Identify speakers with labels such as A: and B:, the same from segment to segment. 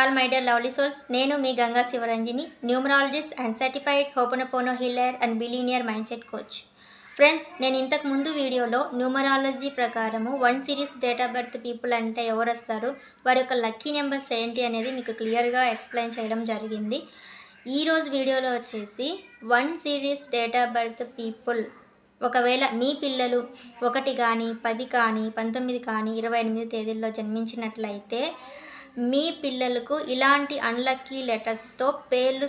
A: All my dear lovely souls, నేను మీ Ganga Shivaranjani, numerologist and certified ho'oponopono healer and billionaire mind set coach. Friends, నేను ఇంతకు ముందు వీడియోలో న్యూమరాలజీ ప్రకారము 1 series date of birth people అంటే ఎవరు వస్తారు, వారి యొక్క లక్కీ నెంబర్స్ ఏంటి అనేది మీకు క్లియర్గా ఎక్స్ప్లెయిన్ చేయడం జరిగింది. ఈరోజు వీడియోలో వచ్చేసి 1 series date of birth people ఒకవేళ మీ పిల్లలు 1 కానీ 10 కానీ 19 కానీ 28 తేదీల్లో జన్మించినట్లయితే మీ పిల్లలకు ఇలాంటి అన్లక్కీ లెటర్స్తో పేరులో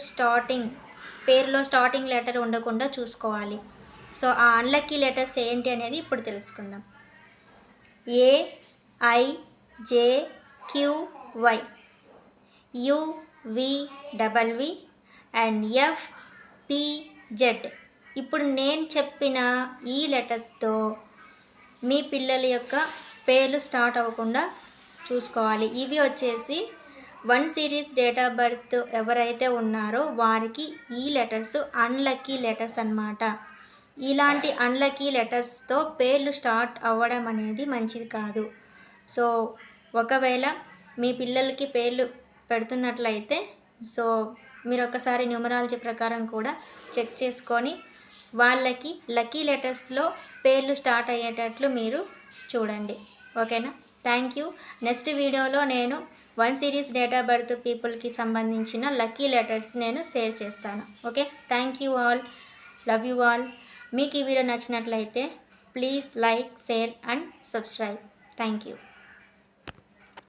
A: స్టార్టింగ్ లెటర్ ఉండకుండా చూసుకోవాలి. సో ఆ అన్లక్కీ లెటర్స్ ఏంటి అనేది ఇప్పుడు తెలుసుకుందాం. A, I, J, Q, Y, U, V, double V and F, P, Z. ఇప్పుడు నేను చెప్పిన ఈ లెటర్స్తో మీ పిల్లల యొక్క పేర్లు స్టార్ట్ అవ్వకుండా చూసుకోవాలి. ఇవి వచ్చేసి 1 సిరీస్ డేట్ ఆఫ్ బర్త్ ఎవరైతే ఉన్నారో వారికి ఈ లెటర్స్ అన్లక్కీ లెటర్స్ అన్నమాట. ఇలాంటి అన్లక్కీ లెటర్స్తో పేర్లు స్టార్ట్ అవ్వడం అనేది మంచిది కాదు. సో ఒకవేళ మీ పిల్లలకి పేర్లు పెడుతున్నట్లయితే సో మీరు ఒకసారి న్యూమరాలజీ ప్రకారం కూడా చెక్ చేసుకొని వాళ్ళకి లక్కీ లెటర్స్లో పేర్లు స్టార్ట్ అయ్యేటట్లు మీరు చూడండి. ఓకేనా? Thank you. నెక్స్ట్ వీడియోలో నేను 1 సిరీస్ డేట్ ఆఫ్ బర్త్ పీపుల్కి సంబంధించిన లక్కీ లెటర్స్ నేను షేర్ చేస్తాను. Okay, thank you all, love you all. మీకు ఈ వీడియో నచ్చినట్లయితే please like, share and subscribe. Thank you.